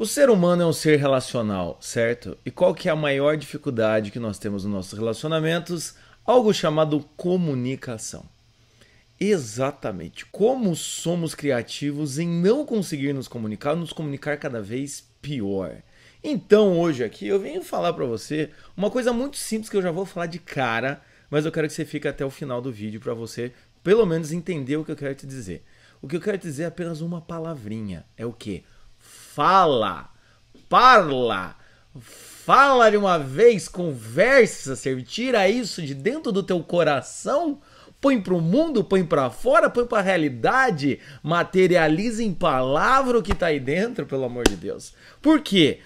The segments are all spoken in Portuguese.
O ser humano é um ser relacional, certo? E qual que é a maior dificuldade que nós temos nos nossos relacionamentos? Algo chamado comunicação. Exatamente. Como somos criativos em não conseguir nos comunicar cada vez pior. Então, hoje aqui eu venho falar pra você uma coisa muito simples que eu já vou falar de cara, mas eu quero que você fique até o final do vídeo pra você pelo menos entender o que eu quero te dizer. O que eu quero te dizer é apenas uma palavrinha. É o quê? Fala! Parla! Fala de uma vez, conversa, serve. Tira isso de dentro do teu coração, põe pro mundo, põe pra fora, põe pra realidade, materializa em palavra o que tá aí dentro, pelo amor de Deus. Por quê?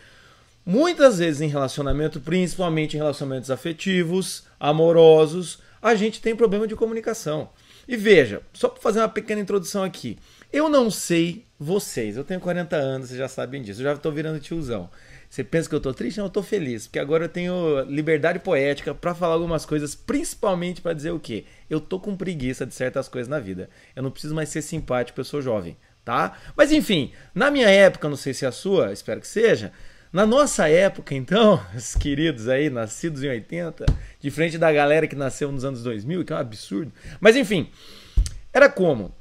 Muitas vezes em relacionamento, principalmente em relacionamentos afetivos, amorosos, a gente tem problema de comunicação. E veja, só para fazer uma pequena introdução aqui, eu não sei vocês, eu tenho 40 anos, vocês já sabem disso, eu já estou virando tiozão. Você pensa que eu estou triste? Não, eu estou feliz, porque agora eu tenho liberdade poética para falar algumas coisas, principalmente para dizer o quê? Eu tô com preguiça de certas coisas na vida. Eu não preciso mais ser simpático, eu sou jovem, tá? Mas enfim, na minha época, não sei se é a sua, espero que seja, na nossa época, então, os queridos aí, nascidos em 80, diferente da galera que nasceu nos anos 2000, que é um absurdo. Mas enfim, era como?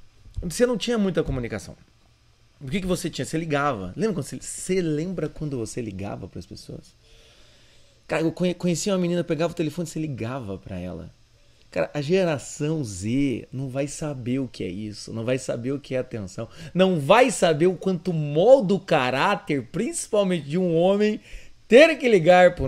Você não tinha muita comunicação. O que você tinha? Você ligava. Você lembra quando você ligava para as pessoas? Cara, eu conhecia uma menina, pegava o telefone e você ligava para ela. Cara, a geração Z não vai saber o que é isso, não vai saber o que é atenção, não vai saber o quanto molda o caráter, principalmente de um homem, ter que ligar para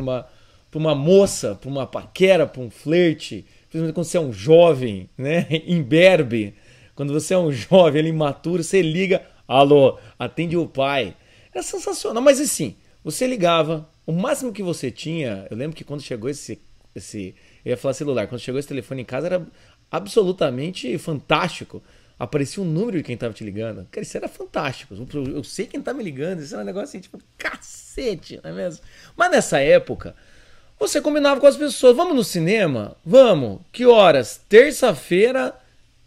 uma moça, para uma paquera, para um flerte, principalmente quando você é um jovem, né, imberbe, quando você é um jovem, ele imaturo, você liga, alô, atende o pai. Era sensacional, mas assim, você ligava, o máximo que você tinha, eu lembro que quando chegou esse eu ia falar celular, quando chegou esse telefone em casa era absolutamente fantástico. Aparecia um número de quem tava te ligando. Cara, isso era fantástico. Eu sei quem tá me ligando, isso era um negócio assim, tipo, cacete, não é mesmo? Mas nessa época, você combinava com as pessoas, vamos no cinema? Vamos. Que horas? Terça-feira,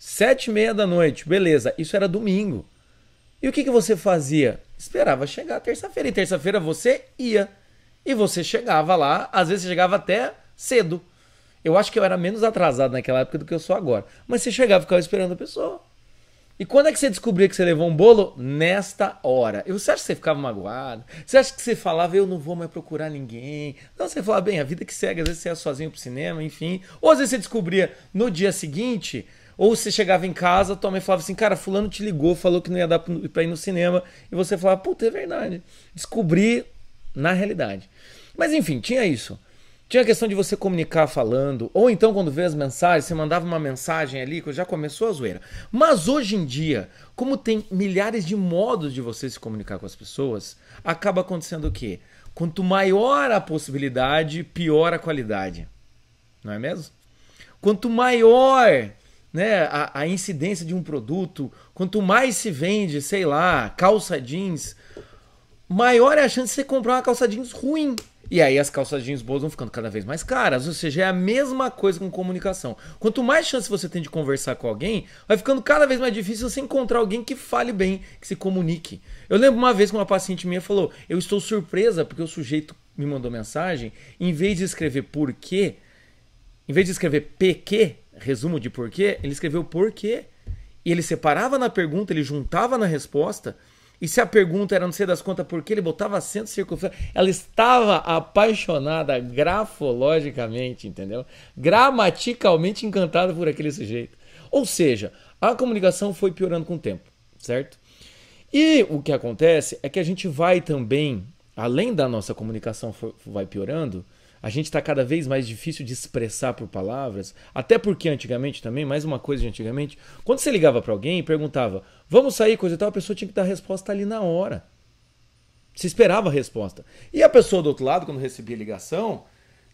7h30 da noite. Beleza, isso era domingo. E o que você fazia? Esperava chegar terça-feira. E terça-feira você ia. E você chegava lá, às vezes você chegava até cedo. Eu acho que eu era menos atrasado naquela época do que eu sou agora. Mas você chegava e ficava esperando a pessoa. E quando é que você descobria que você levou um bolo? Nesta hora. E você acha que você ficava magoado? Você acha que você falava, eu não vou mais procurar ninguém? Não, você falava, bem, a vida que segue. Às vezes você ia sozinho pro cinema, enfim. Ou às vezes você descobria no dia seguinte, ou você chegava em casa, tua mãe falava assim, cara, fulano te ligou, falou que não ia dar pra ir no cinema. E você falava, puta, é verdade. Descobri na realidade. Mas enfim, tinha isso. Tinha a questão de você comunicar falando, ou então quando vê as mensagens, você mandava uma mensagem ali, que já começou a zoeira. Mas hoje em dia, como tem milhares de modos de você se comunicar com as pessoas, acaba acontecendo o quê? Quanto maior a possibilidade, pior a qualidade. Não é mesmo? Quanto maior, né, a incidência de um produto, quanto mais se vende, sei lá, calça jeans, maior é a chance de você comprar uma calça jeans ruim. E aí as calças jeans boas vão ficando cada vez mais caras. Ou seja, é a mesma coisa com comunicação. Quanto mais chance você tem de conversar com alguém, vai ficando cada vez mais difícil você encontrar alguém que fale bem, que se comunique. Eu lembro uma vez que uma paciente minha falou, eu estou surpresa porque o sujeito me mandou mensagem, em vez de escrever porquê, em vez de escrever PQ, resumo de porquê, ele escreveu porquê. E ele separava na pergunta, ele juntava na resposta. E se a pergunta era não sei das contas por que, ele botava acento circunflexo. Ela estava apaixonada grafologicamente, entendeu? Gramaticalmente encantada por aquele sujeito. Ou seja, a comunicação foi piorando com o tempo, certo? E o que acontece é que a gente vai também, além da nossa comunicação vai piorando, a gente está cada vez mais difícil de expressar por palavras, até porque antigamente também, mais uma coisa de antigamente, quando você ligava para alguém e perguntava, vamos sair, coisa e tal, a pessoa tinha que dar a resposta ali na hora. Você esperava a resposta. E a pessoa do outro lado, quando recebia ligação,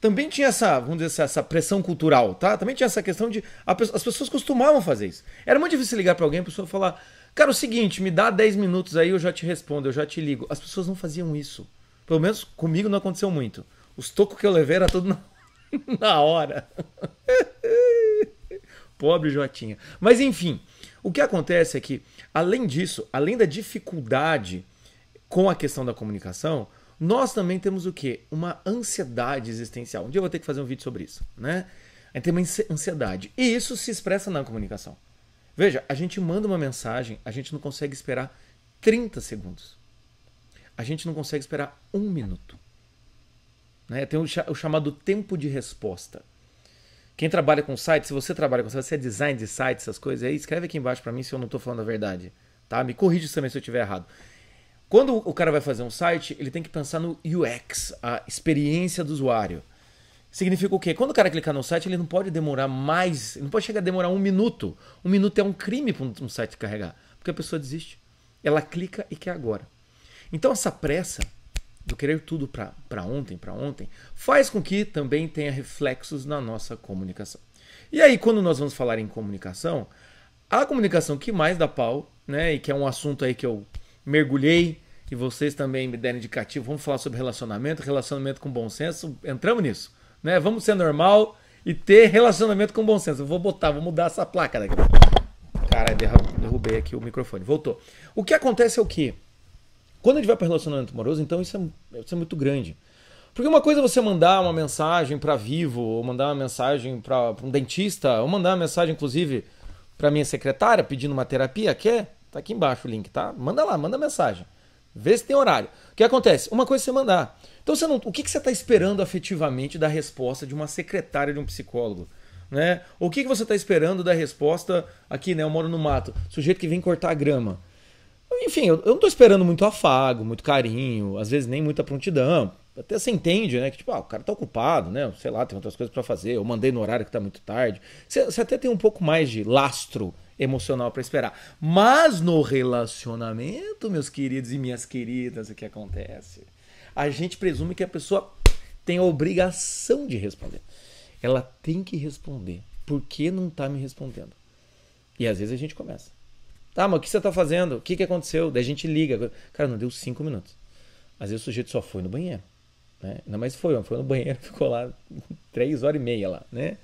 também tinha essa, vamos dizer, essa pressão cultural, tá? Também tinha essa questão de, as pessoas costumavam fazer isso. Era muito difícil ligar para alguém, a pessoa falar, cara, o seguinte, me dá 10 minutos aí, eu já te respondo, eu já te ligo. As pessoas não faziam isso. Pelo menos comigo não aconteceu muito. Os tocos que eu levei era tudo na hora. Pobre Jotinha. Mas enfim, o que acontece é que, além disso, além da dificuldade com a questão da comunicação, nós também temos o quê? Uma ansiedade existencial. Um dia eu vou ter que fazer um vídeo sobre isso, né? A gente tem uma ansiedade. E isso se expressa na comunicação. Veja, a gente manda uma mensagem, a gente não consegue esperar 30 segundos. A gente não consegue esperar 1 minuto. Né? Tem o chamado tempo de resposta. Quem trabalha com site, se você trabalha com site, você é design de site, essas coisas aí, escreve aqui embaixo para mim se eu não estou falando a verdade. Tá? Me corrija também se eu estiver errado. Quando o cara vai fazer um site, ele tem que pensar no UX, a experiência do usuário. Significa o quê? Quando o cara clicar no site, ele não pode demorar mais, não pode chegar a demorar 1 minuto. 1 minuto é um crime para um site carregar, porque a pessoa desiste. Ela clica e quer agora. Então essa pressa do querer tudo para ontem, faz com que também tenha reflexos na nossa comunicação. E aí, quando nós vamos falar em comunicação, a comunicação que mais dá pau, né, e que é um assunto aí que eu mergulhei, e vocês também me deram indicativo, vamos falar sobre relacionamento com bom senso, entramos nisso, né? Vamos ser normal e ter relacionamento com bom senso. Eu vou mudar essa placa daqui. Cara, derrubei aqui o microfone, voltou. O que acontece é o quê? Quando a gente vai para relacionamento amoroso, então isso é muito grande. Porque uma coisa é você mandar uma mensagem para Vivo, ou mandar uma mensagem para um dentista, ou mandar uma mensagem, inclusive, para minha secretária pedindo uma terapia, quer? Tá aqui embaixo o link, tá? Manda lá, manda mensagem. Vê se tem horário. O que acontece? Uma coisa é você mandar. Então, o que você está esperando afetivamente da resposta de uma secretária de um psicólogo? Né? Ou o que você está esperando da resposta aqui, né? Eu moro no mato, sujeito que vem cortar a grama. Enfim, eu não estou esperando muito afago, muito carinho, às vezes nem muita prontidão. Até você entende, né? Que tipo, o cara tá ocupado, né? Sei lá, tem outras coisas para fazer. Eu mandei no horário que tá muito tarde. Você até tem um pouco mais de lastro emocional para esperar. Mas no relacionamento, meus queridos e minhas queridas, o que acontece? A gente presume que a pessoa tem a obrigação de responder. Ela tem que responder. Por que não tá me respondendo? E às vezes a gente começa. Tá, mas o que você tá fazendo? O que aconteceu? Daí a gente liga. Cara, não deu 5 minutos. Às vezes o sujeito só foi no banheiro. Né? Não, mas foi no banheiro, ficou lá 3h30 lá, né?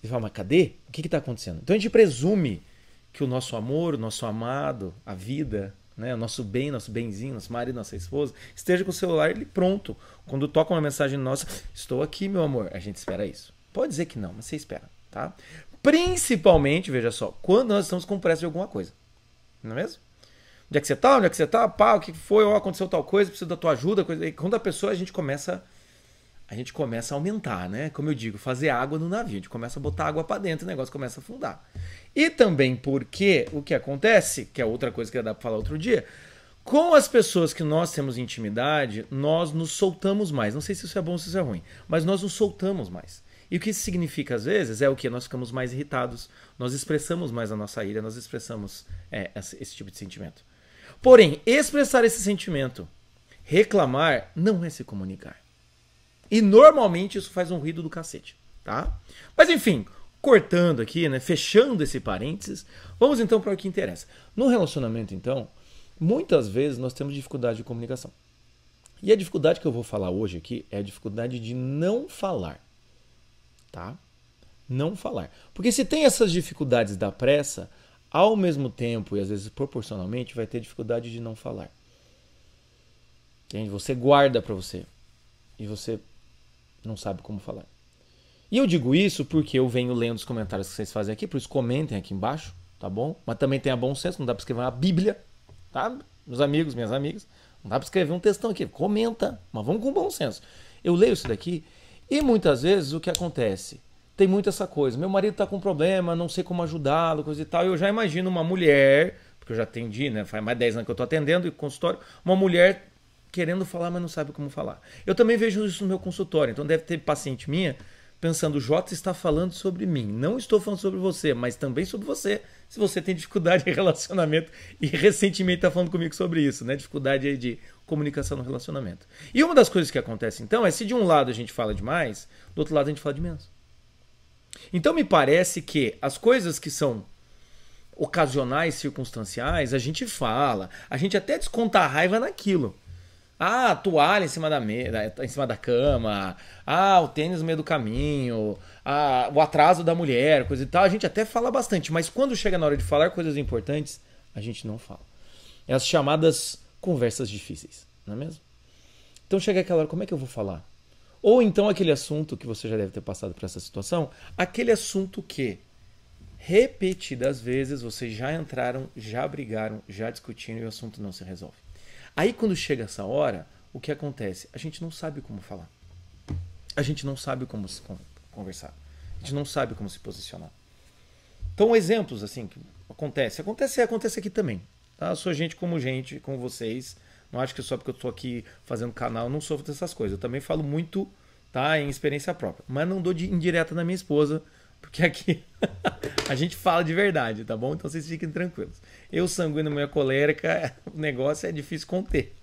E fala, mas cadê? O que está acontecendo? Então a gente presume que o nosso amor, o nosso amado, a vida, né? O nosso bem, nosso benzinho, nosso marido, nossa esposa, esteja com o celular ele pronto. Quando toca uma mensagem nossa, estou aqui, meu amor. A gente espera isso. Pode dizer que não, mas você espera, tá? Principalmente, veja só, quando nós estamos com pressa de alguma coisa. Não é mesmo? Onde é que você tá? Onde é que você tá? Pá, o que foi? Oh, aconteceu tal coisa, preciso da tua ajuda. Coisa. E quando a pessoa, a gente começa a aumentar, né? Como eu digo, fazer água no navio. A gente começa a botar água para dentro, o negócio começa a afundar. E também porque o que acontece, que é outra coisa que dá para falar outro dia, com as pessoas que nós temos intimidade, nós nos soltamos mais. Não sei se isso é bom ou se isso é ruim, mas nós nos soltamos mais. E o que isso significa, às vezes, é o que? Nós ficamos mais irritados, nós expressamos mais a nossa ira, nós expressamos esse tipo de sentimento. Porém, expressar esse sentimento, reclamar, não é se comunicar. E normalmente isso faz um ruído do cacete, tá? Mas enfim, cortando aqui, né, fechando esse parênteses, vamos então para o que interessa. No relacionamento, então, muitas vezes nós temos dificuldade de comunicação. E a dificuldade que eu vou falar hoje aqui é a dificuldade de não falar, tá? Não falar. Porque se tem essas dificuldades da pressa, ao mesmo tempo, e às vezes proporcionalmente, vai ter dificuldade de não falar. Entende? Você guarda para você. E você não sabe como falar. E eu digo isso porque eu venho lendo os comentários que vocês fazem aqui, por isso comentem aqui embaixo, tá bom? Mas também tenha bom senso, não dá para escrever uma bíblia, tá? Meus amigos, minhas amigas, não dá para escrever um textão aqui. Comenta, mas vamos com bom senso. Eu leio isso daqui e muitas vezes o que acontece? Tem muito essa coisa, meu marido está com problema, não sei como ajudá-lo, coisa e tal. Eu já imagino uma mulher, porque eu já atendi, né? Faz mais de 10 anos que eu estou atendendo e consultório, uma mulher querendo falar, mas não sabe como falar. Eu também vejo isso no meu consultório, então deve ter paciente minha pensando, o Jota está falando sobre mim. Não estou falando sobre você, mas também sobre você, se você tem dificuldade em relacionamento e recentemente está falando comigo sobre isso, né? Dificuldade aí de comunicação no relacionamento. E uma das coisas que acontece então é se de um lado a gente fala demais, do outro lado a gente fala de menos. Então me parece que as coisas que são ocasionais, circunstanciais, a gente fala, a gente até desconta a raiva naquilo. Ah, a toalha em cima da em cima da cama, o tênis no meio do caminho, o atraso da mulher, coisa e tal, a gente até fala bastante, mas quando chega na hora de falar coisas importantes, a gente não fala. É as chamadas conversas difíceis, não é mesmo? Então chega aquela hora, como é que eu vou falar? Ou então aquele assunto que você já deve ter passado por essa situação, aquele assunto que repetidas vezes vocês já entraram, já brigaram, já discutiram e o assunto não se resolve. Aí quando chega essa hora, o que acontece? A gente não sabe como falar. A gente não sabe como se conversar. A gente não sabe como se posicionar. Então exemplos assim que acontece aqui também. Tá? Eu sou gente, como vocês. Não acho que só porque eu estou aqui fazendo canal eu não sofro dessas coisas. Eu também falo muito, tá, em experiência própria. Mas não dou de indireta na minha esposa, porque aqui a gente fala de verdade, tá bom? Então vocês fiquem tranquilos. Eu, sanguíneo, mulher colérica, o negócio é difícil conter.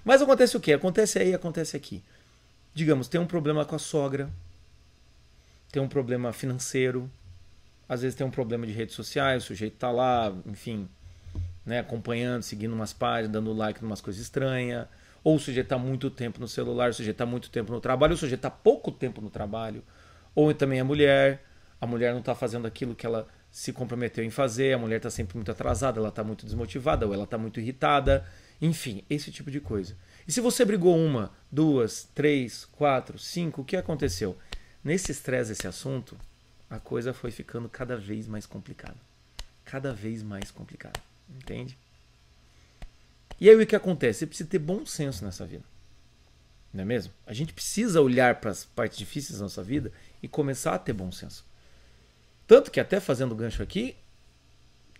Mas acontece o quê? Acontece aí, acontece aqui. Digamos, tem um problema com a sogra, tem um problema financeiro, às vezes tem um problema de redes sociais, o sujeito tá lá, enfim, né, acompanhando, seguindo umas páginas, dando like em umas coisas estranhas, ou o sujeito está muito tempo no celular, o sujeito está muito tempo no trabalho, o sujeito está pouco tempo no trabalho, ou também a mulher não está fazendo aquilo que ela se comprometeu em fazer, a mulher está sempre muito atrasada, ela está muito desmotivada, ou ela está muito irritada, enfim, esse tipo de coisa. E se você brigou 1, 2, 3, 4, 5, o que aconteceu? Nesse estresse desse assunto, a coisa foi ficando cada vez mais complicada. Cada vez mais complicada. Entende? E aí o que acontece? Você precisa ter bom senso nessa vida. Não é mesmo? A gente precisa olhar para as partes difíceis da nossa vida e começar a ter bom senso. Tanto que até fazendo gancho aqui,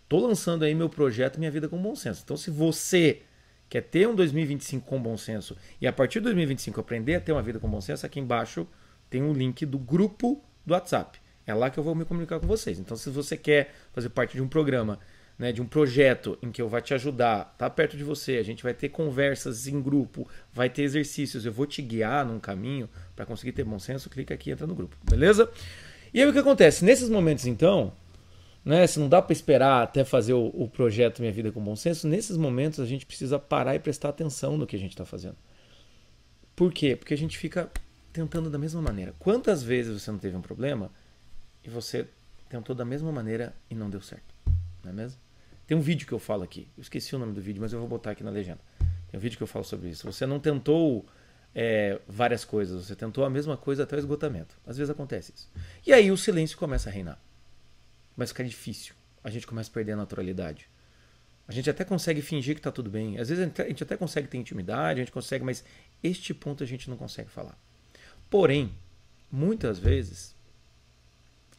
estou lançando aí meu projeto Minha Vida com Bom Senso. Então se você quer ter um 2025 com bom senso e a partir de 2025 aprender a ter uma vida com bom senso, aqui embaixo tem um link do grupo do WhatsApp. É lá que eu vou me comunicar com vocês. Então se você quer fazer parte de um programa, né, de um projeto em que eu vou te ajudar, tá perto de você, a gente vai ter conversas em grupo, vai ter exercícios, eu vou te guiar num caminho para conseguir ter bom senso, clica aqui e entra no grupo, beleza? E aí o que acontece? Nesses momentos então, né, se não dá para esperar até fazer o projeto Minha Vida com Bom Senso, nesses momentos a gente precisa parar e prestar atenção no que a gente está fazendo. Por quê? Porque a gente fica tentando da mesma maneira. Quantas vezes você não teve um problema e você tentou da mesma maneira e não deu certo? Não é mesmo? Tem um vídeo que eu falo aqui. Eu esqueci o nome do vídeo, mas eu vou botar aqui na legenda. Tem um vídeo que eu falo sobre isso. Você não tentou várias coisas. Você tentou a mesma coisa até o esgotamento. Às vezes acontece isso. E aí o silêncio começa a reinar. Começa a ficar difícil. A gente começa a perder a naturalidade. A gente até consegue fingir que está tudo bem. Às vezes a gente até consegue ter intimidade, a gente consegue, mas este ponto a gente não consegue falar. Porém, muitas vezes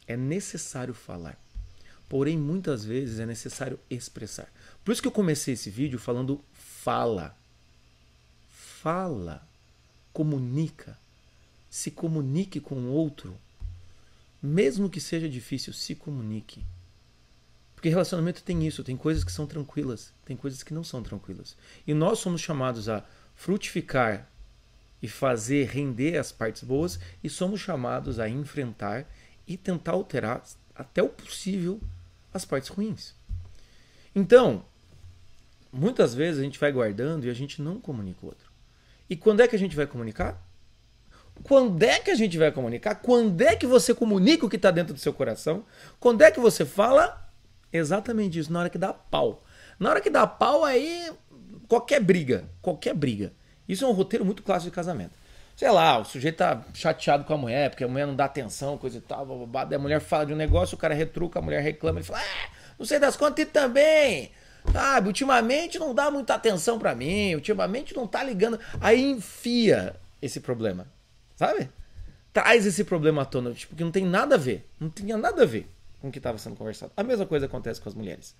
é necessário falar. Porém, muitas vezes é necessário expressar. Por isso que eu comecei esse vídeo falando fala. Fala. Comunica. Se comunique com o outro. Mesmo que seja difícil, se comunique. Porque relacionamento tem isso, tem coisas que são tranquilas, tem coisas que não são tranquilas. E nós somos chamados a frutificar e fazer render as partes boas, e somos chamados a enfrentar e tentar alterar até o possível as partes ruins. Então, muitas vezes a gente vai guardando e a gente não comunica o outro. E quando é que a gente vai comunicar? Quando é que a gente vai comunicar? Quando é que você comunica o que está dentro do seu coração? Quando é que você fala? Exatamente isso, na hora que dá pau. Na hora que dá pau, aí qualquer briga. Isso é um roteiro muito clássico de casamento. Sei lá, o sujeito tá chateado com a mulher, porque a mulher não dá atenção, coisa e tal, blá, daí a mulher fala de um negócio, o cara retruca, a mulher reclama, ele fala, não sei das contas, e também, sabe, ultimamente não dá muita atenção pra mim, ultimamente não tá ligando, aí enfia esse problema, sabe? Traz esse problema à tona, tipo, que não tem nada a ver, não tinha nada a ver com o que estava sendo conversado. A mesma coisa acontece com as mulheres.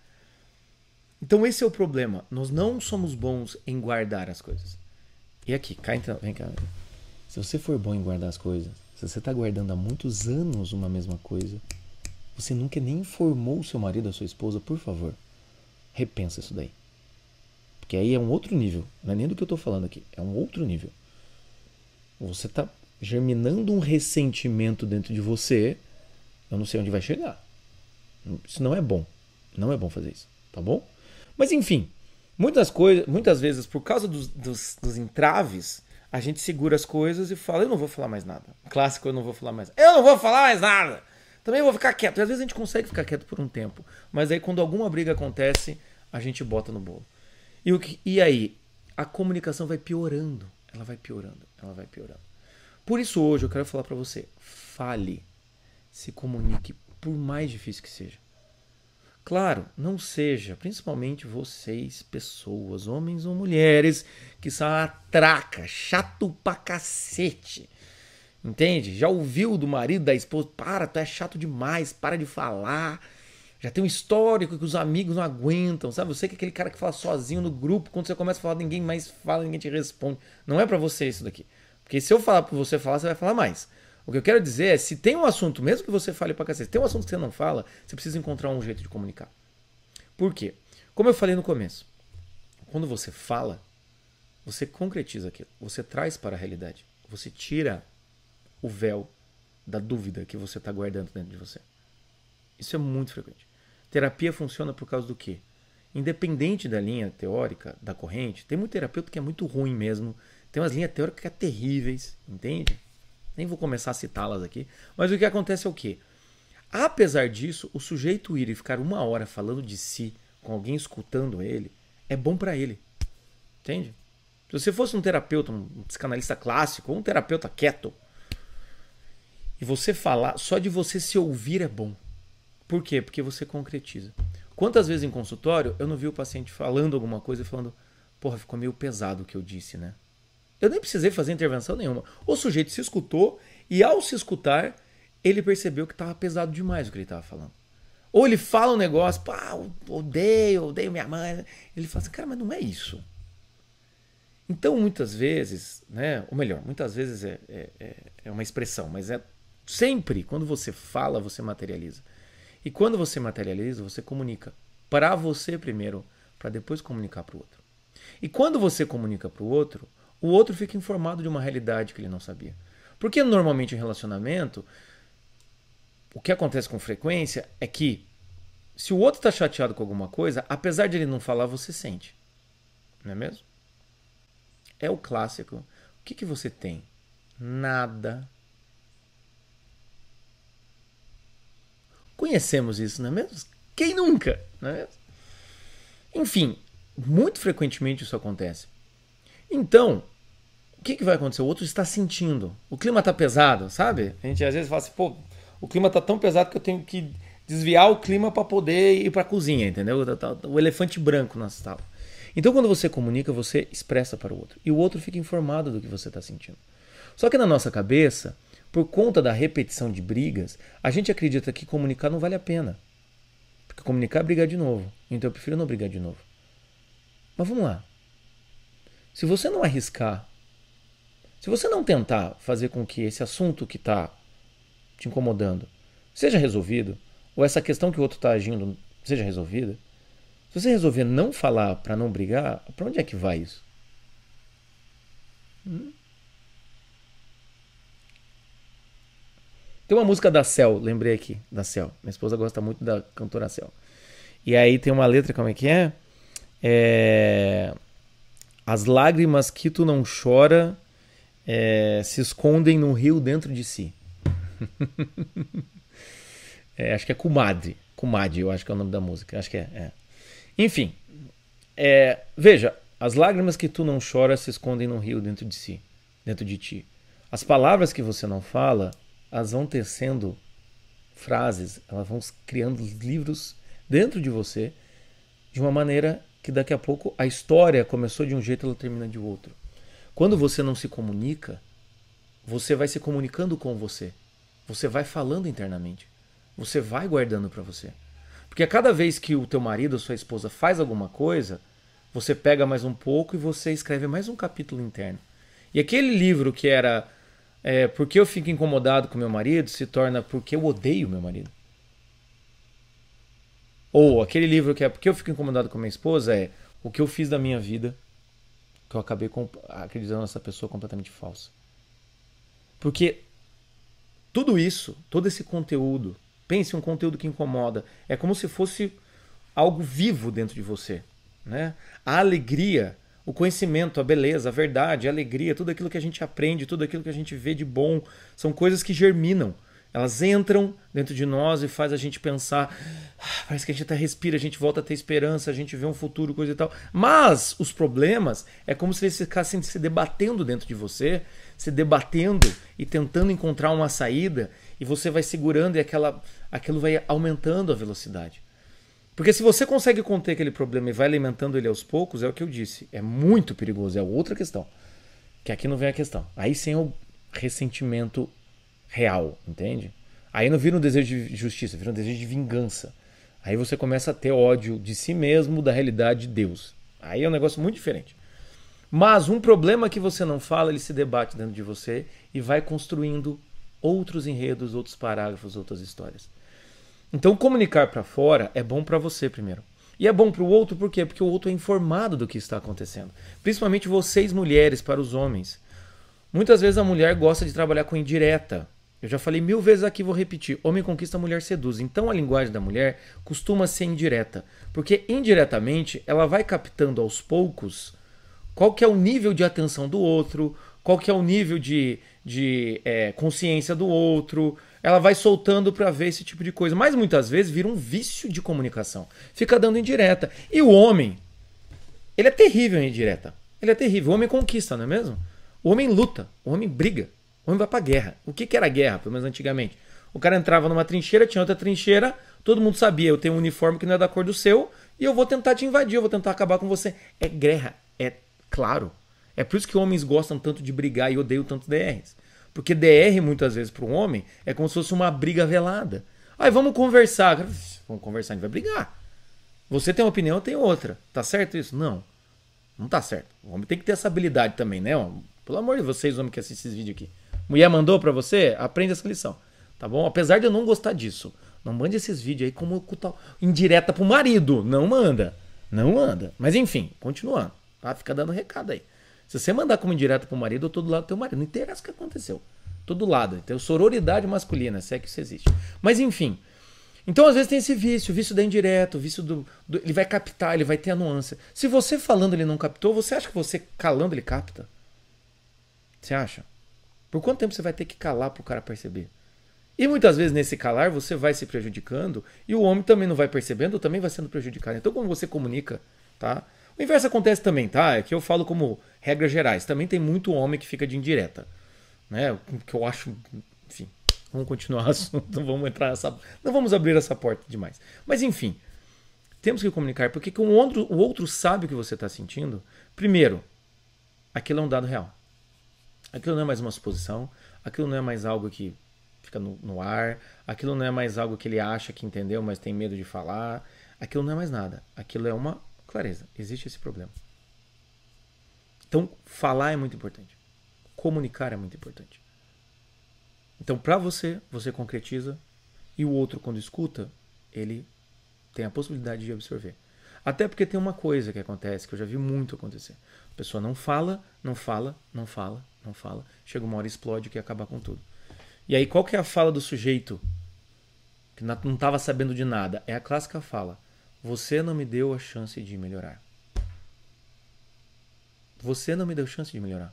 Então esse é o problema, nós não somos bons em guardar as coisas. E aqui, cá então, vem cá. Se você for bom em guardar as coisas, se você está guardando há muitos anos uma mesma coisa, você nunca nem informou o seu marido, a sua esposa, por favor, repensa isso daí. Porque aí é um outro nível, não é nem do que eu estou falando aqui, é um outro nível. Você está germinando um ressentimento dentro de você, eu não sei onde vai chegar. Isso não é bom, não é bom fazer isso, tá bom? Mas enfim, muitas vezes, por causa dos entraves, a gente segura as coisas e fala, eu não vou falar mais nada. Clássico, eu não vou falar mais nada. Eu não vou falar mais nada. Também vou ficar quieto. E às vezes a gente consegue ficar quieto por um tempo. Mas aí quando alguma briga acontece, a gente bota no bolo. E aí? A comunicação vai piorando. Ela vai piorando. Ela vai piorando. Por isso hoje eu quero falar para você. Fale. Se comunique, por mais difícil que seja. Claro, não seja, principalmente vocês, pessoas, homens ou mulheres, que são atraca, chato pra cacete. Entende? Já ouviu do marido, da esposa, para, tu é chato demais, para de falar. Já tem um histórico que os amigos não aguentam, sabe? Você que é aquele cara que fala sozinho no grupo, quando você começa a falar, ninguém mais fala, ninguém te responde. Não é pra você isso daqui. Porque se eu falar pra você falar, você vai falar mais. O que eu quero dizer é, se tem um assunto, mesmo que você fale pra cacete, se tem um assunto que você não fala, você precisa encontrar um jeito de comunicar. Por quê? Como eu falei no começo, quando você fala, você concretiza aquilo, você traz para a realidade, você tira o véu da dúvida que você está guardando dentro de você. Isso é muito frequente. Terapia funciona por causa do quê? Independente da linha teórica, da corrente, tem muito terapeuta que é muito ruim mesmo, tem umas linhas teóricas que é terríveis, entende? Nem vou começar a citá-las aqui, mas o que acontece é o quê? Apesar disso, o sujeito ir e ficar 1 hora falando de si, com alguém escutando ele, é bom para ele, entende? Se você fosse um terapeuta, um psicanalista clássico, ou um terapeuta quieto, e você falar, só de você se ouvir é bom. Por quê? Porque você concretiza. Quantas vezes em consultório eu não vi o paciente falando alguma coisa e falando, porra, ficou meio pesado o que eu disse, né? Eu nem precisei fazer intervenção nenhuma. O sujeito se escutou e ao se escutar, ele percebeu que estava pesado demais o que ele estava falando. Ou ele fala um negócio, pá, odeio minha mãe. Ele fala assim, cara, mas não é isso. Então, muitas vezes, né? Ou melhor, muitas vezes é uma expressão, mas é sempre, quando você fala, você materializa. E quando você materializa, você comunica para você primeiro, para depois comunicar para o outro. E quando você comunica para o outro fica informado de uma realidade que ele não sabia. Porque normalmente em relacionamento, o que acontece com frequência é que se o outro está chateado com alguma coisa, apesar de ele não falar, você sente. Não é mesmo? É o clássico. O que você tem? Nada. Conhecemos isso, não é mesmo? Quem nunca? Não é mesmo? Enfim, muito frequentemente isso acontece. Então, o que vai acontecer? O outro está sentindo. O clima está pesado, sabe? A gente às vezes fala assim, pô, o clima está tão pesado que eu tenho que desviar o clima para poder ir para a cozinha, entendeu? O elefante branco na sala. Então, quando você comunica, você expressa para o outro. E o outro fica informado do que você está sentindo. Só que na nossa cabeça, por conta da repetição de brigas, a gente acredita que comunicar não vale a pena. Porque comunicar é brigar de novo. Então eu prefiro não brigar de novo. Mas vamos lá. Se você não arriscar, se você não tentar fazer com que esse assunto que está te incomodando seja resolvido, ou essa questão que o outro está agindo seja resolvida, se você resolver não falar para não brigar, para onde é que vai isso? Tem uma música da Cel, lembrei aqui, da Cel. Minha esposa gosta muito da cantora Cel. E aí tem uma letra, como é que é? As lágrimas que tu não chora se escondem no rio dentro de si. Acho que é Comadre. Comadre, eu acho que é o nome da música. Acho que é. Enfim, veja, as lágrimas que tu não chora se escondem no rio dentro de si, dentro de ti. As palavras que você não fala, elas vão tecendo frases, elas vão criando livros dentro de você de uma maneira que daqui a pouco a história começou de um jeito e ela termina de outro. Quando você não se comunica, você vai se comunicando com você. Você vai falando internamente. Você vai guardando para você. Porque a cada vez que o teu marido ou sua esposa faz alguma coisa, você pega mais um pouco e você escreve mais um capítulo interno. E aquele livro que era Por que eu fico incomodado com meu marido se torna Porque eu odeio meu marido. Ou aquele livro que é Por que eu fico incomodado com minha esposa é O que eu fiz da minha vida que eu acabei acreditando nessa pessoa completamente falsa. Porque tudo isso, todo esse conteúdo, pense um conteúdo que incomoda, é como se fosse algo vivo dentro de você, né? A alegria, o conhecimento, a beleza, a verdade, a alegria, tudo aquilo que a gente aprende, tudo aquilo que a gente vê de bom, são coisas que germinam. Elas entram dentro de nós e faz a gente pensar, parece que a gente até respira, a gente volta a ter esperança, a gente vê um futuro, coisa e tal. Mas os problemas é como se eles ficassem se debatendo dentro de você, se debatendo e tentando encontrar uma saída, e você vai segurando e aquilo vai aumentando a velocidade. Porque se você consegue conter aquele problema e vai alimentando ele aos poucos, é o que eu disse, é muito perigoso, é outra questão. Que aqui não vem a questão. Aí sim é o ressentimento real, entende? Aí não vira um desejo de justiça, vira um desejo de vingança. Aí você começa a ter ódio de si mesmo, da realidade de Deus. Aí é um negócio muito diferente. Mas um problema que você não fala, ele se debate dentro de você e vai construindo outros enredos, outros parágrafos, outras histórias. Então comunicar para fora é bom para você primeiro. E é bom para o outro por quê? Porque o outro é informado do que está acontecendo. Principalmente vocês mulheres, para os homens. Muitas vezes a mulher gosta de trabalhar com indireta. Eu já falei 1000 vezes aqui, vou repetir. Homem conquista, mulher seduz. Então a linguagem da mulher costuma ser indireta. Porque indiretamente ela vai captando aos poucos qual que é o nível de atenção do outro, qual que é o nível de consciência do outro. Ela vai soltando para ver esse tipo de coisa. Mas muitas vezes vira um vício de comunicação. Fica dando indireta. E o homem, ele é terrível em indireta. Ele é terrível. O homem conquista, não é mesmo? O homem luta. O homem briga. O homem vai pra guerra. O que era guerra, pelo menos antigamente? O cara entrava numa trincheira, tinha outra trincheira, todo mundo sabia, eu tenho um uniforme que não é da cor do seu, e eu vou tentar te invadir, eu vou tentar acabar com você. É guerra, é claro. É por isso que homens gostam tanto de brigar e odeiam tanto DRs. Porque DR, muitas vezes, para um homem, é como se fosse uma briga velada. Aí vamos conversar. Vamos conversar, a gente vai brigar. Você tem uma opinião, eu tenho outra. Tá certo isso? Não. Não tá certo. O homem tem que ter essa habilidade também, né? Pelo amor de vocês, homem que assiste esses vídeos aqui. Mulher mandou pra você? Aprende essa lição. Tá bom? Apesar de eu não gostar disso. Não mande esses vídeos aí como indireta pro marido. Não manda. Não manda. Mas enfim, continuando. Tá? Fica dando recado aí. Se você mandar como indireta pro marido, eu tô do lado do teu marido. Não interessa o que aconteceu. Tô do lado. Então, sororidade masculina, se é que isso existe. Mas enfim. Então, às vezes tem esse vício. O vício da indireta. O vício ele vai captar, ele vai ter a nuance. Se você falando ele não captou, você acha que você calando ele capta? Você acha? Por quanto tempo você vai ter que calar pro cara perceber? E muitas vezes nesse calar você vai se prejudicando e o homem também não vai percebendo, também vai sendo prejudicado. Então como você comunica, tá? O inverso acontece também, tá? É que eu falo como regras gerais. Também tem muito homem que fica de indireta, né? Que eu acho, enfim, vamos continuar o assunto, não vamos entrar não vamos abrir essa porta demais. Mas enfim, temos que comunicar porque o outro sabe o que você está sentindo. Primeiro, aquilo é um dado real. Aquilo não é mais uma suposição, aquilo não é mais algo que fica no ar, aquilo não é mais algo que ele acha que entendeu, mas tem medo de falar, aquilo não é mais nada, aquilo é uma clareza, existe esse problema. Então, falar é muito importante, comunicar é muito importante. Então, para você concretiza, e o outro, quando escuta, ele tem a possibilidade de absorver. Até porque tem uma coisa que acontece, que eu já vi muito acontecer. A pessoa não fala, não fala, não fala, não fala. Chega uma hora, explode e quer acabar com tudo. E aí, qual que é a fala do sujeito que não estava sabendo de nada? É a clássica fala. Você não me deu a chance de melhorar. Você não me deu chance de melhorar.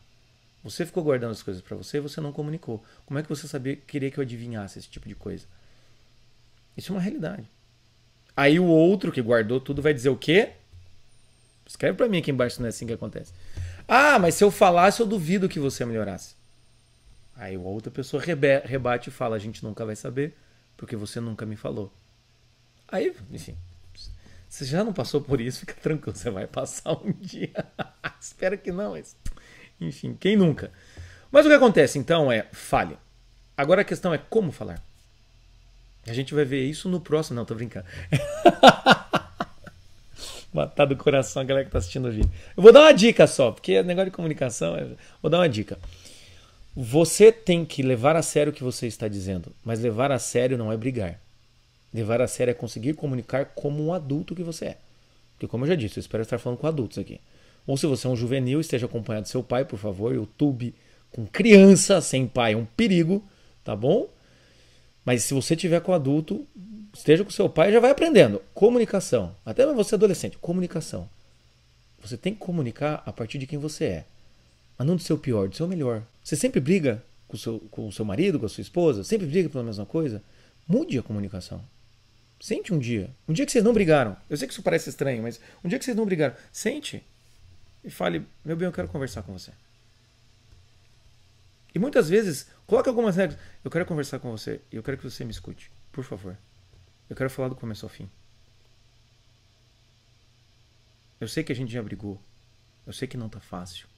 Você ficou guardando as coisas para você e você não comunicou. Como é que você queria que eu adivinhasse esse tipo de coisa? Isso é uma realidade. Aí o outro que guardou tudo vai dizer o quê? Escreve para mim aqui embaixo, não é assim que acontece. Ah, mas se eu falasse, eu duvido que você melhorasse. Aí a outra pessoa rebate e fala, a gente nunca vai saber, porque você nunca me falou. Aí, enfim, você já não passou por isso, fica tranquilo, você vai passar um dia. Espero que não, mas... Enfim, quem nunca? Mas o que acontece, então, é fale. Agora a questão é como falar. A gente vai ver isso no próximo... Não, tô brincando. Matar do coração a galera que tá assistindo o vídeo. Eu vou dar uma dica só, porque negócio de comunicação... Vou dar uma dica. Você tem que levar a sério o que você está dizendo, mas levar a sério não é brigar. Levar a sério é conseguir comunicar como um adulto que você é. Porque como eu já disse, eu espero estar falando com adultos aqui. Ou se você é um juvenil, esteja acompanhado do seu pai, por favor. YouTube com criança sem pai é um perigo, tá bom? Mas se você tiver com adulto, esteja com seu pai e já vai aprendendo. Comunicação. Até você adolescente. Comunicação. Você tem que comunicar a partir de quem você é. Mas não do seu pior, do seu melhor. Você sempre briga? com o seu marido, com a sua esposa, sempre briga pela mesma coisa, mude a comunicação. Sente um dia que vocês não brigaram. Eu sei que isso parece estranho, mas um dia que vocês não brigaram, sente e fale, meu bem, eu quero conversar com você. E muitas vezes, coloque algumas regras. Eu quero conversar com você e eu quero que você me escute, por favor. Eu quero falar do começo ao fim. Eu sei que a gente já brigou. Eu sei que não tá fácil.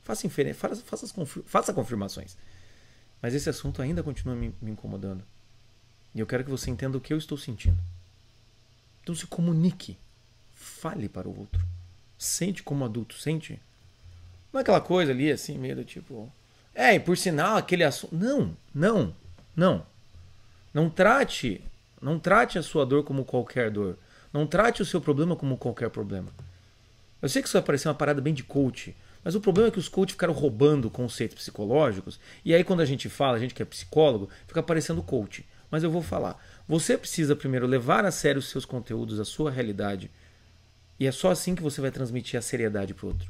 Faça confirmações. Mas esse assunto ainda continua me incomodando. E eu quero que você entenda o que eu estou sentindo. Então se comunique. Fale para o outro. Sente como adulto, sente. Não é aquela coisa ali assim, meio do tipo... e por sinal, aquele assunto... Não. Não trate a sua dor como qualquer dor. Não trate o seu problema como qualquer problema. Eu sei que isso vai parecer uma parada bem de coach, mas o problema é que os coaches ficaram roubando conceitos psicológicos, e aí quando a gente fala, a gente que é psicólogo, fica parecendo coach. Mas eu vou falar. Você precisa primeiro levar a sério os seus conteúdos, a sua realidade, e é só assim que você vai transmitir a seriedade para o outro.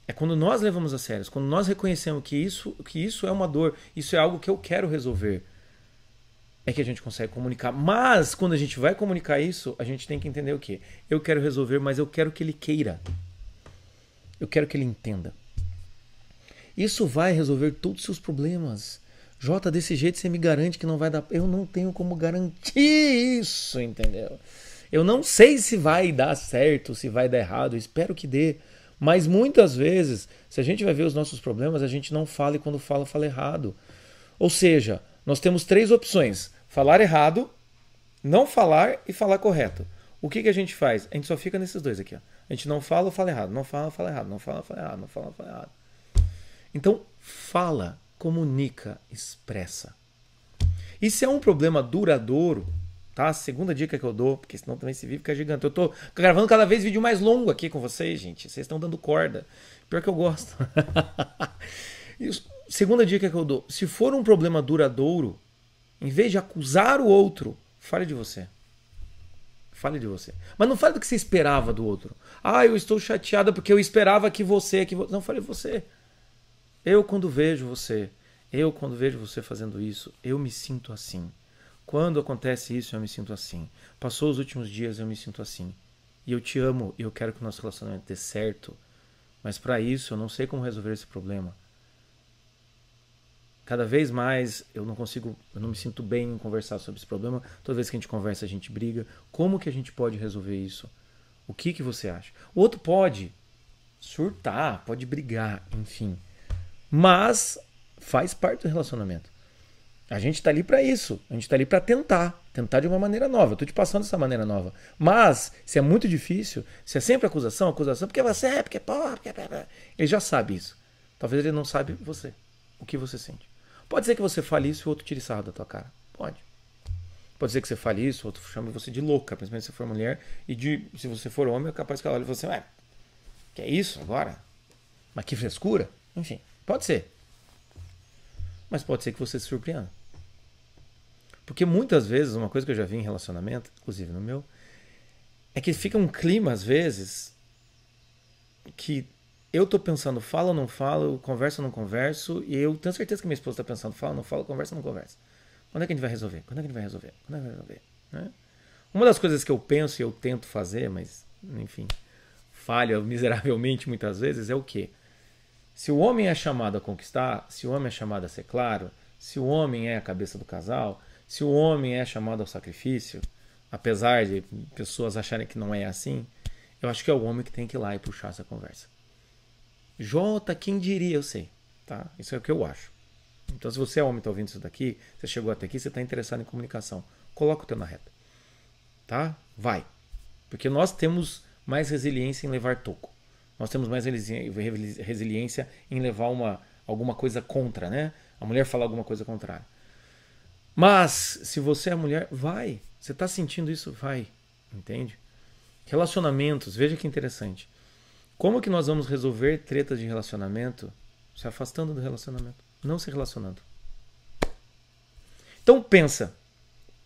É quando nós levamos a sério, quando nós reconhecemos que isso é uma dor, isso é algo que eu quero resolver, é que a gente consegue comunicar. Mas quando a gente vai comunicar isso, a gente tem que entender o quê? Eu quero resolver, mas eu quero que ele queira. Eu quero que ele entenda. Isso vai resolver todos os seus problemas. Jota, desse jeito você me garante que não vai dar... Eu não tenho como garantir isso, entendeu? Eu não sei se vai dar certo, se vai dar errado. Eu espero que dê. Mas muitas vezes, se a gente vai ver os nossos problemas, a gente não fala e quando fala errado. Ou seja, nós temos 3 opções. Falar errado, não falar e falar correto. O que a gente faz? A gente só fica nesses 2 aqui. Ó. A gente não fala ou fala errado. Não fala, fala errado. Não fala, fala errado. Não fala, fala errado. Então, fala, comunica, expressa. E se é um problema duradouro, tá? A segunda dica que eu dou, porque senão também esse vídeo fica gigante. Eu tô gravando cada vez vídeo mais longo aqui com vocês, gente. Vocês estão dando corda. Pior que eu gosto. Segunda dica que eu dou. Se for um problema duradouro, em vez de acusar o outro, fale de você. Fale de você. Mas não fale do que você esperava do outro. Eu estou chateada porque eu esperava que você... Não, fale de você. Eu quando vejo você fazendo isso, eu me sinto assim. Quando acontece isso, eu me sinto assim. Passou os últimos dias, eu me sinto assim. E eu te amo e eu quero que o nosso relacionamento dê certo. Mas para isso, eu não sei como resolver esse problema. Cada vez mais eu não me sinto bem em conversar sobre esse problema. Toda vez que a gente conversa, a gente briga. Como que a gente pode resolver isso? O que você acha? O outro pode surtar, pode brigar, enfim. Mas faz parte do relacionamento. A gente está ali para isso. A gente está ali para tentar de uma maneira nova. Eu estou te passando essa maneira nova. Mas, se é muito difícil, se é sempre acusação, porque você é, porque porra, porque... Ele já sabe isso. Talvez ele não sabe você, o que você sente. Pode ser que você fale isso e o outro tire sarro da tua cara. Pode. Pode ser que você fale isso, o outro chame você de louca, principalmente se for mulher. E se você for homem, é capaz que ela olhe e fale assim, que é isso agora? Mas que frescura? Enfim, pode ser. Mas pode ser que você se surpreenda. Porque muitas vezes, uma coisa que eu já vi em relacionamento, inclusive no meu, é que fica um clima, às vezes, que eu tô pensando, falo ou não falo, converso ou não converso, e eu tenho certeza que minha esposa tá pensando, falo ou não falo, conversa ou não conversa. Quando é que a gente vai resolver? Quando é que a gente vai resolver? Quando é que vai resolver? Né? Uma das coisas que eu penso e eu tento fazer, mas, enfim, falha miseravelmente muitas vezes, é o quê? Se o homem é chamado a conquistar, se o homem é chamado a ser claro, se o homem é a cabeça do casal, se o homem é chamado ao sacrifício, apesar de pessoas acharem que não é assim, eu acho que é o homem que tem que ir lá e puxar essa conversa. Jota, quem diria? Eu sei. Tá? Isso é o que eu acho. Então, se você é homem e está ouvindo isso daqui, você chegou até aqui, você está interessado em comunicação. Coloca o teu na reta. Tá? Vai. Porque nós temos mais resiliência em levar toco. Nós temos mais resiliência em levar alguma coisa contra, né? A mulher falar alguma coisa contrária. Mas, se você é mulher, vai. Você está sentindo isso? Vai. Entende? Relacionamentos, veja que interessante. Como que nós vamos resolver tretas de relacionamento? Se afastando do relacionamento. Não se relacionando. Então pensa.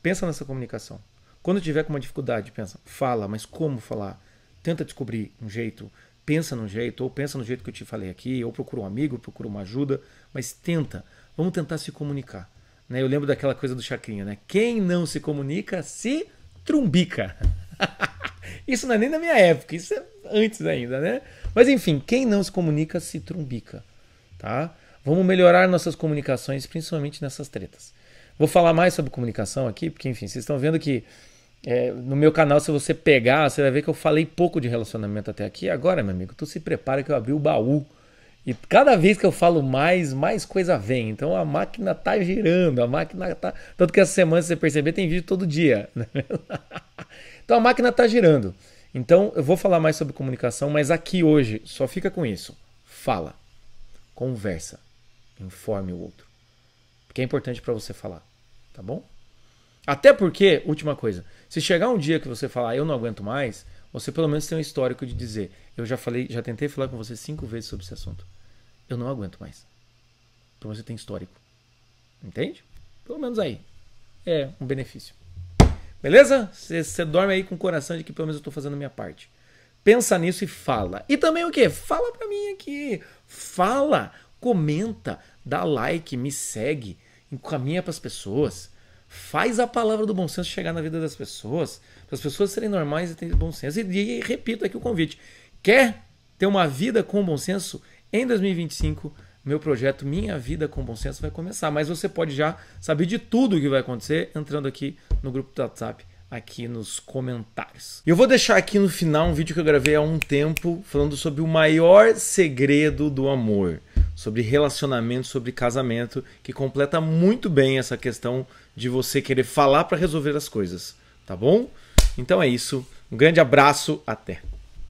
Pensa nessa comunicação. Quando tiver com uma dificuldade, pensa. Fala, mas como falar? Tenta descobrir um jeito. pensa num jeito, ou pensa no jeito que eu te falei aqui, ou procura um amigo, procura uma ajuda, mas tenta, vamos tentar se comunicar. Né? Eu lembro daquela coisa do Chacrinha, né? Quem não se comunica se trumbica. Isso não é nem da minha época, isso é antes ainda, né? Mas enfim, quem não se comunica se trumbica, tá? Vamos melhorar nossas comunicações, principalmente nessas tretas. Vou falar mais sobre comunicação aqui, porque enfim, vocês estão vendo que no meu canal, se você pegar, você vai ver que eu falei pouco de relacionamento até aqui. Agora, meu amigo, tu se prepara que eu abri o baú. E cada vez que eu falo mais coisa vem. Então a máquina tá girando, a máquina tá... Tanto que essa semana, se você perceber, tem vídeo todo dia. Né? Então a máquina tá girando. Então eu vou falar mais sobre comunicação, mas aqui hoje só fica com isso. Fala, conversa, informe o outro. Porque é importante para você falar, tá bom? Até porque, última coisa, se chegar um dia que você falar eu não aguento mais, você pelo menos tem um histórico de dizer eu já tentei falar com você 5 vezes sobre esse assunto. Eu não aguento mais. Então você tem histórico. Entende? Pelo menos aí. É um benefício. Beleza? Você dorme aí com o coração de que pelo menos eu estou fazendo a minha parte. Pensa nisso e fala. E também o quê? Fala pra mim aqui. Fala, comenta, dá like, me segue, encaminha pras pessoas. Faz a palavra do bom senso chegar na vida das pessoas, para as pessoas serem normais e terem bom senso. E repito aqui o convite. Quer ter uma vida com bom senso? Em 2025, meu projeto Minha Vida com Bom Senso vai começar. Mas você pode já saber de tudo o que vai acontecer entrando aqui no grupo do WhatsApp, aqui nos comentários. E eu vou deixar aqui no final um vídeo que eu gravei há um tempo falando sobre o maior segredo do amor, sobre relacionamento, sobre casamento, que completa muito bem essa questão de você querer falar para resolver as coisas, tá bom? Então é isso, um grande abraço, até!